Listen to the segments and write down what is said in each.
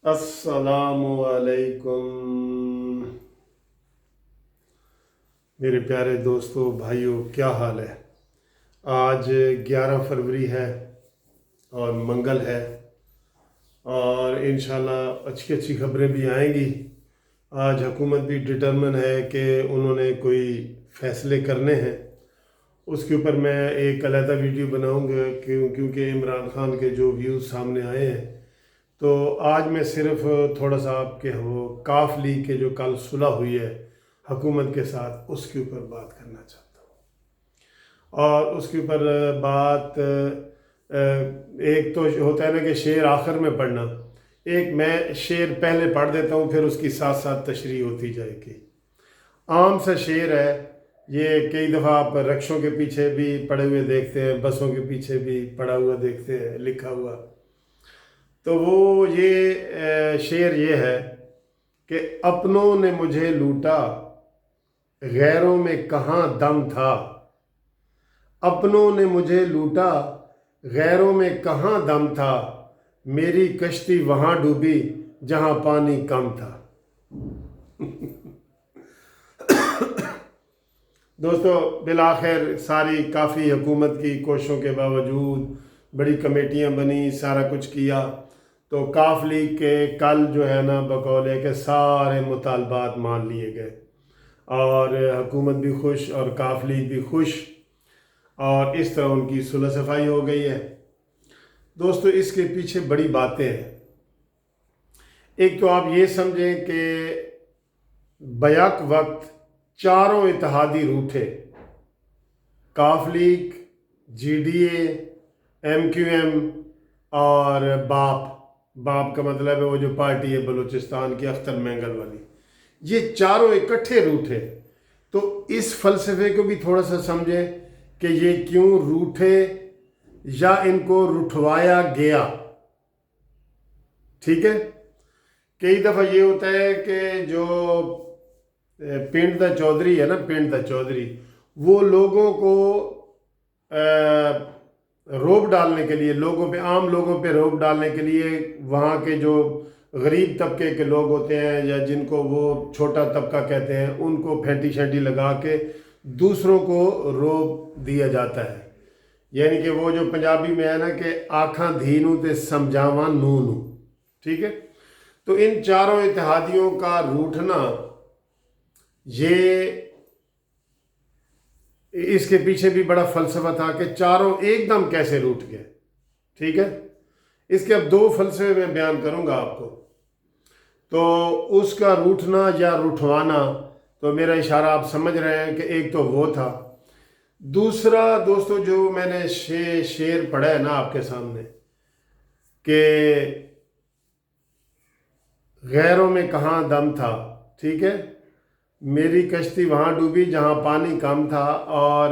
अस्सलामु अलैकुम मेरे प्यारे दोस्तों भाइयों, क्या हाल है। आज 11 फरवरी है और मंगल है और इंशाल्लाह अच्छी अच्छी खबरें भी आएंगी। आज हुकूमत भी डिटर्मिन है कि उन्होंने कोई फ़ैसले करने हैं। उसके ऊपर मैं एक अलहदा वीडियो बनाऊंगा क्योंकि इमरान खान के जो व्यूज़ सामने आए हैं। तो आज मैं सिर्फ थोड़ा सा आपके वो काफ लीग के जो कल सुलह हुई है हुकूमत के साथ, उसके ऊपर बात करना चाहता हूँ। और उसके ऊपर बात एक तो होता है ना कि शेर आखिर में पढ़ना, एक मैं शेर पहले पढ़ देता हूँ, फिर उसकी साथ साथ तशरीह होती जाएगी। आम सा शेर है ये, कई दफ़ा आप रक्षों के पीछे भी पड़े हुए देखते हैं, बसों के पीछे भी पड़ा हुआ देखते हैं, लिखा हुआ। तो वो ये शेर ये है कि अपनों ने मुझे लूटा, गैरों में कहाँ दम था। अपनों ने मुझे लूटा, गैरों में कहाँ दम था। मेरी कश्ती वहाँ डूबी जहाँ पानी कम था। दोस्तों, बिलाखिर सारी काफ़ी हुकूमत की कोशिशों के बावजूद बड़ी कमेटियाँ बनी, सारा कुछ किया, तो काफ लीग के कल जो है ना बकौल है कि सारे मुतालबात मान लिए गए और हुकूमत भी खुश और काफ लीग भी खुश, और इस तरह उनकी सुलह सफाई हो गई है। दोस्तों, इसके पीछे बड़ी बातें हैं। एक तो आप ये समझें कि बैक वक्त चारों इत्तेहादी रूठे, काफ लीग, GDA, MQM और बाप का मतलब है वो जो पार्टी है बलूचिस्तान की अख्तर मेंगल वाली, ये चारों इकट्ठे रूठे। तो इस फलसफे को भी थोड़ा सा समझें कि ये क्यों रूठे या इनको रुठवाया गया। ठीक है, कई दफ़ा ये होता है कि जो पिंड दा चौधरी है ना, पिंड दा चौधरी, वो लोगों को रोब डालने के लिए, लोगों पे, आम लोगों पे रोब डालने के लिए वहाँ के जो गरीब तबके के लोग होते हैं या जिनको वो छोटा तबका कहते हैं, उनको फेंटी शेंटी लगा के दूसरों को रोब दिया जाता है। यानी कि वो जो पंजाबी में है ना कि आखां धीनू ते समझावा नूनू। ठीक है, तो इन चारों इत्तेहादियों का रूठना, ये इसके पीछे भी बड़ा फलसफा था कि चारों एकदम कैसे रूठ गए। ठीक है, इसके अब दो फलसफे में बयान करूंगा आपको। तो उसका रूठना या रूठवाना, तो मेरा इशारा आप समझ रहे हैं कि एक तो वो था। दूसरा दोस्तों, जो मैंने शेर पढ़ा है ना आपके सामने कि गैरों में कहाँ दम था। ठीक है, मेरी कश्ती वहाँ डूबी जहाँ पानी कम था, और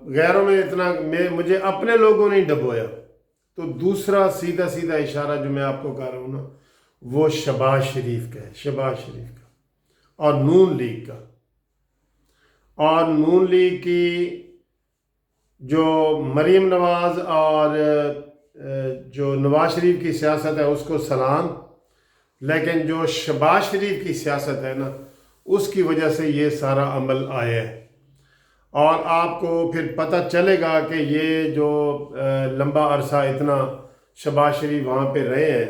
गैरों में इतना मुझे अपने लोगों ने डबोया। तो दूसरा सीधा सीधा इशारा जो मैं आपको कर रहा हूँ ना, वो शहबाज शरीफ का है, शहबाज शरीफ का और नून लीग का। और नून लीग की जो मरीम नवाज और जो नवाज शरीफ की सियासत है उसको सलाम, लेकिन जो शहबाज शरीफ की सियासत है ना, उसकी वजह से ये सारा अमल आया है। और आपको फिर पता चलेगा कि ये जो लंबा अरसा इतना शहबाज शरीफ वहाँ पे रहे हैं,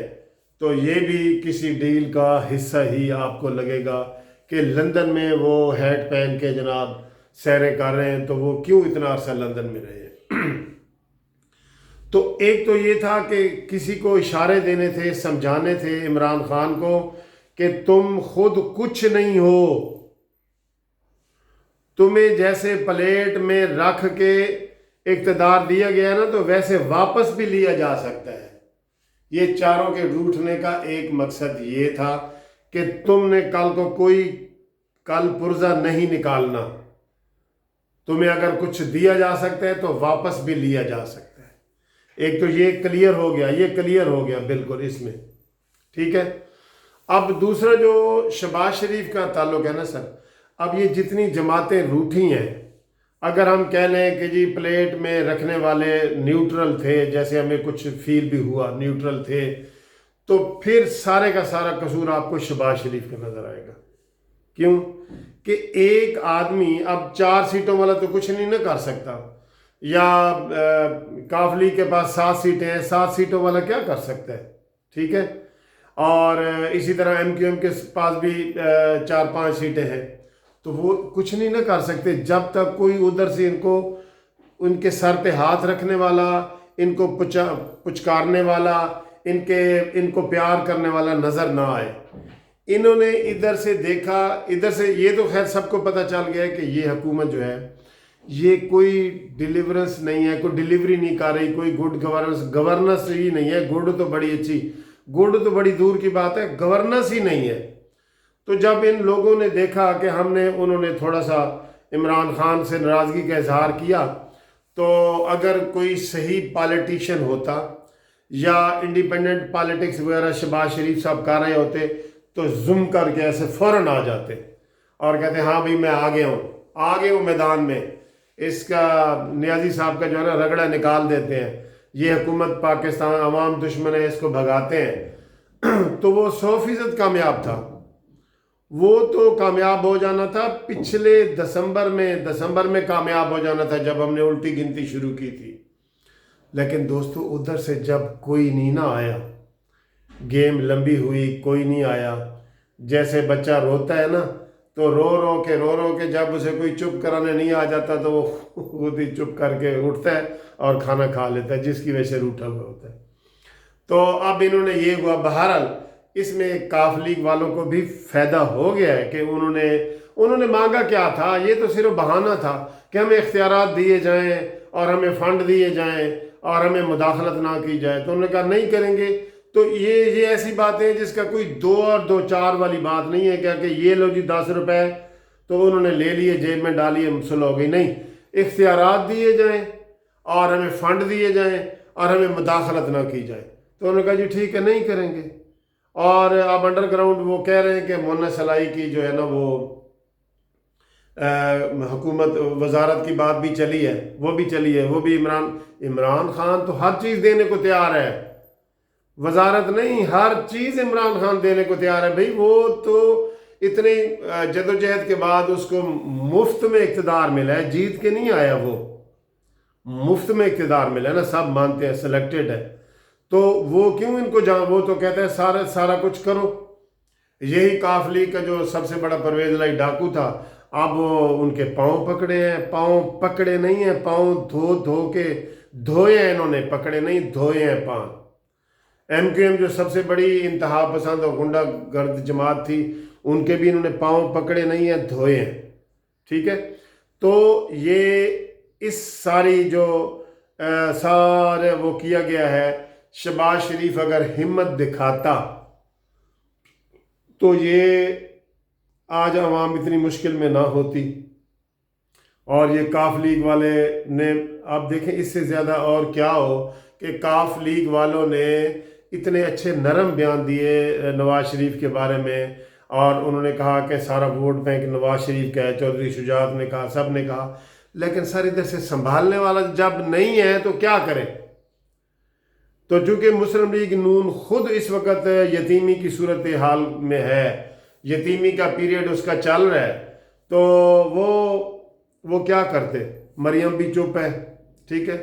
तो ये भी किसी डील का हिस्सा ही आपको लगेगा कि लंदन में वो हैट पहन के जनाब सैरें कर रहे हैं, तो वो क्यों इतना अरसा लंदन में रहे हैं। तो एक तो ये था कि किसी को इशारे देने थे, समझाने थे इमरान खान को कि तुम खुद कुछ नहीं हो, तुम्हें जैसे प्लेट में रख के इक़्तिदार दिया गया ना, तो वैसे वापस भी लिया जा सकता है। ये चारों के रूठने का एक मकसद ये था कि तुमने कल को कोई कल पुर्जा नहीं निकालना, तुम्हें अगर कुछ दिया जा सकता है तो वापस भी लिया जा सकता है। एक तो ये क्लियर हो गया, ये क्लियर हो गया बिल्कुल इसमें। ठीक है, अब दूसरा जो शहबाज शरीफ का ताल्लुक है ना सर, अब ये जितनी जमातें रूठी हैं, अगर हम कह लें कि जी प्लेट में रखने वाले न्यूट्रल थे, जैसे हमें कुछ फील भी हुआ न्यूट्रल थे, تو پھر سارے کا سارا قصور آپ کو شہباز شریف کا نظر آئے گا۔ کیوں کہ ایک آدمی اب 4 سیٹوں والا تو کچھ نہیں نہ کر سکتا، یا کاف لیگ کے پاس 7 سیٹیں ہیں، 7 سیٹوں والا کیا کر سکتا ہے؟ ٹھیک ہے، اور اسی طرح ایم کیو ایم کے پاس بھی 4-5 سیٹیں ہیں، تو وہ کچھ نہیں نہ کر سکتے جب تک کوئی ادھر سے ان کے سر پہ ہاتھ رکھنے والا، ان کو پچکارنے والا، ان کو پیار کرنے والا نظر نہ آئے۔ انہوں نے ادھر سے دیکھا، ادھر سے یہ تو خیر سب کو پتہ چل گیا ہے کہ یہ حکومت جو ہے یہ کوئی ڈیلیورنس نہیں ہے، کوئی ڈیلیوری نہیں کر رہی، کوئی گڈ گورننس ہی نہیں ہے۔ گڈ تو بڑی اچھی، گڈ تو بڑی دور کی بات ہے، گورننس ہی نہیں ہے۔ تو جب ان لوگوں نے دیکھا کہ انہوں نے تھوڑا سا عمران خان سے ناراضگی کا اظہار کیا، تو اگر کوئی صحیح پالیٹیشین ہوتا یا انڈیپینڈنٹ پالیٹکس وغیرہ شہباز شریف صاحب کر رہے ہوتے تو زم کر کے ایسے فوراً آ جاتے اور کہتے ہاں بھائی میں آ گیا ہوں میدان میں، اس کا نیازی صاحب کا جو ہے نا رگڑا نکال دیتے ہیں، یہ حکومت پاکستان عوام دشمن ہے، اس کو بھگاتے ہیں۔ تو وہ 100% کامیاب تھا، وہ تو کامیاب ہو جانا تھا پچھلے دسمبر میں کامیاب ہو جانا تھا جب ہم نے الٹی گنتی شروع کی تھی۔ لیکن دوستو ادھر سے جب کوئی نہیں نہ آیا، گیم لمبی ہوئی، کوئی نہیں آیا۔ جیسے بچہ روتا ہے نا تو رو کے جب اسے کوئی چپ کرانے نہیں آ جاتا تو وہ خود ہی چپ کر کے اٹھتا ہے اور کھانا کھا لیتا ہے، جس کی وجہ سے روٹا ہوا ہوتا ہے۔ تو اب انہوں نے یہ ہوا، بہرحال اس میں کاف لیگ والوں کو بھی فائدہ ہو گیا ہے کہ انہوں نے مانگا کیا تھا، یہ تو صرف بہانہ تھا کہ ہمیں اختیارات دیے جائیں اور ہمیں فنڈ دیے جائیں اور ہمیں مداخلت نہ کی جائے، تو انہوں نے کہا نہیں کریں گے۔ تو یہ ایسی باتیں ہیں جس کا کوئی 2 اور 2 4 والی بات نہیں ہے کہ یہ لو جی 10 روپے تو انہوں نے لے لیے جیب میں ڈالیے مسل ہو گئی، نہیں، اختیارات دیے جائیں اور ہمیں فنڈ دیے جائیں اور ہمیں مداخلت نہ کی جائے۔ تو انہوں نے کہا جی ٹھیک ہے نہیں کریں گے۔ اور اب انڈر گراؤنڈ وہ کہہ رہے ہیں کہ مونا سلائی کی جو ہے نا وہ حکومت وزارت کی بات بھی چلی ہے، وہ بھی عمران خان تو ہر چیز دینے کو تیار ہے، وزارت نہیں ہر چیز عمران خان دینے کو تیار ہے۔ بھئی وہ تو اتنی جدوجہد کے بعد اس کو مفت میں اقتدار ملا ہے، جیت کے نہیں آیا، وہ مفت میں اقتدار ملا ہے نا، سب مانتے ہیں سلیکٹڈ ہے، تو وہ کیوں ان کو وہ تو کہتے ہیں سارا کچھ کرو۔ یہی کاف لیگ کا جو سب سے بڑا پرویز الہی ڈاکو تھا، اب ان کے پاؤں پکڑے ہیں، پاؤں پکڑے نہیں ہیں، پاؤں دھو کے دھوئے ہیں، انہوں نے پکڑے نہیں دھوئے ہیں پاؤں۔ ایم کیو ایم جو سب سے بڑی انتہا پسند اور غنڈہ گرد جماعت تھی، ان کے بھی انہوں نے پاؤں پکڑے نہیں ہیں دھوئے ہیں، ٹھیک ہے۔ تو یہ اس ساری جو سارے وہ کیا گیا ہے، شہباز شریف اگر ہمت دکھاتا تو یہ آج عوام اتنی مشکل میں نہ ہوتی، اور یہ کاف لیگ والے نے آپ دیکھیں اس سے زیادہ اور کیا ہو کہ کاف لیگ والوں نے اتنے اچھے نرم بیان دیے نواز شریف کے بارے میں، اور انہوں نے کہا کہ سارا ووٹ بینک نواز شریف کا ہے، چودھری شجاعت نے کہا، سب نے کہا، لیکن سر ادھر سے سنبھالنے والا جب نہیں ہے تو کیا کرے؟ تو چونکہ مسلم لیگ نون خود اس وقت یتیمی کی صورتحال میں ہے، یتیمی کا پیریڈ اس کا چل رہا ہے، تو وہ کیا کرتے؟ مریم بھی چپ ہے، ٹھیک ہے،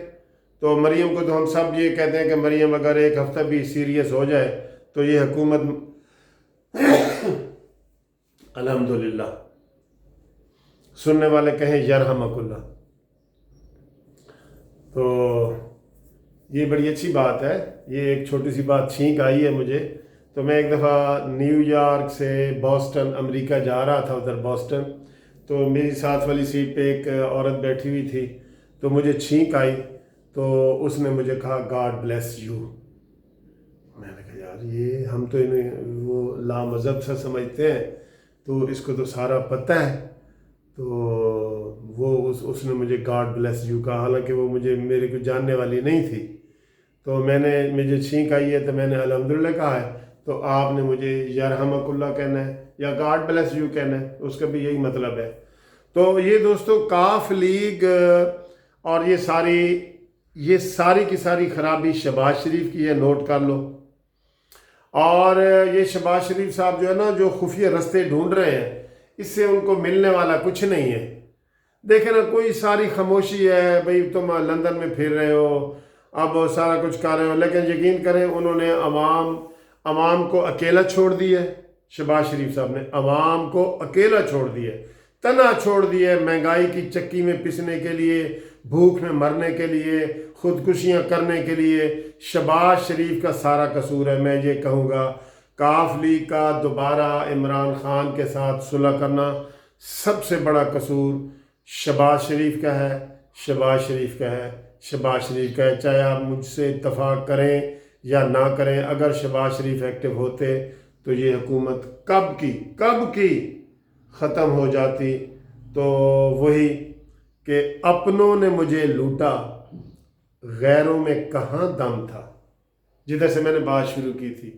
تو مریم کو تو ہم سب یہ کہتے ہیں کہ مریم اگر ایک ہفتہ بھی سیریس ہو جائے تو یہ حکومت الحمدللہ، سننے والے کہیں یرحمک اللہ۔ تو یہ بڑی اچھی بات ہے، یہ ایک چھوٹی سی بات چھینک آئی ہے مجھے۔ تو میں ایک دفعہ نیو یارک سے بوسٹن امریکہ جا رہا تھا، ادھر بوسٹن، تو میری ساتھ والی سیٹ پہ ایک عورت بیٹھی ہوئی تھی، تو مجھے چھینک آئی، تو اس نے مجھے کہا گاڈ بلیس یو۔ میں نے کہا یار یہ ہم تو انہیں وہ لامذہب سا سمجھتے ہیں، تو اس کو تو سارا پتہ ہے، تو وہ اس نے مجھے گاڈ بلیس یو کہا، حالانکہ وہ میرے کو جاننے والی نہیں تھی۔ تو مجھے چھینک آئی ہے تو میں نے الحمدللہ کہا ہے، تو آپ نے مجھے یرحمک اللہ کہنا ہے یا گاڈ بلیس یو کہنا ہے، اس کا بھی یہی مطلب ہے۔ تو یہ دوستو کاف لیگ اور یہ ساری کی ساری خرابی شہباز شریف کی ہے، نوٹ کر لو۔ اور یہ शहबाज शरीफ साहब जो है ना, जो खुफिया रस्ते ढूंढ रहे हैं, इससे उनको मिलने वाला कुछ नहीं है। देखे ना, कोई सारी खामोशी है, भाई तुम लंदन में फिर रहे हो, अब सारा कुछ कर रहे हो, लेकिन यकीन करें उन्होंने अवाम को अकेला छोड़ दिया है। शहबाज शरीफ साहब ने अवाम को अकेला छोड़ दिया, तना छोड़ दिया, महंगाई की चक्की में पिसने के लिए, भूख में मरने के लिए, खुदकुशियाँ करने के लिए। शहबाज शरीफ का सारा कसूर है। मैं ये कहूँगा, काफ लीग का दोबारा इमरान खान के साथ सुलह करना सबसे बड़ा कसूर शहबाज शरीफ का है, शहबाज शरीफ का है, शहबाज शरीफ का है। चाहे आप मुझसे इत्तफाक करें या ना करें, अगर शहबाज शरीफ एक्टिव होते तो ये हुकूमत कब की ख़त्म हो जाती। तो वही कि अपनों ने मुझे लूटा, गैरों में कहाँ दम था, जिधर से मैंने बात शुरू की थी।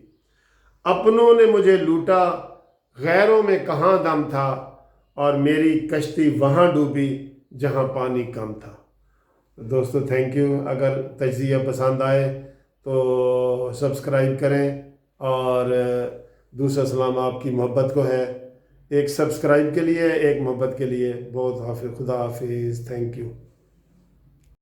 अपनों ने मुझे लूटा, गैरों में कहाँ दम था, और मेरी कश्ती वहाँ डूबी जहाँ पानी कम था। दोस्तों थैंक यू। अगर तज्ज़िया पसंद आए तो सब्सक्राइब करें, और दूसरा सलाम आपकी मोहब्बत को है। एक सब्सक्राइब के लिए, एक मोहब्बत के लिए। बहुत हाफिज़, खुदा हाफिज़, थैंक यू।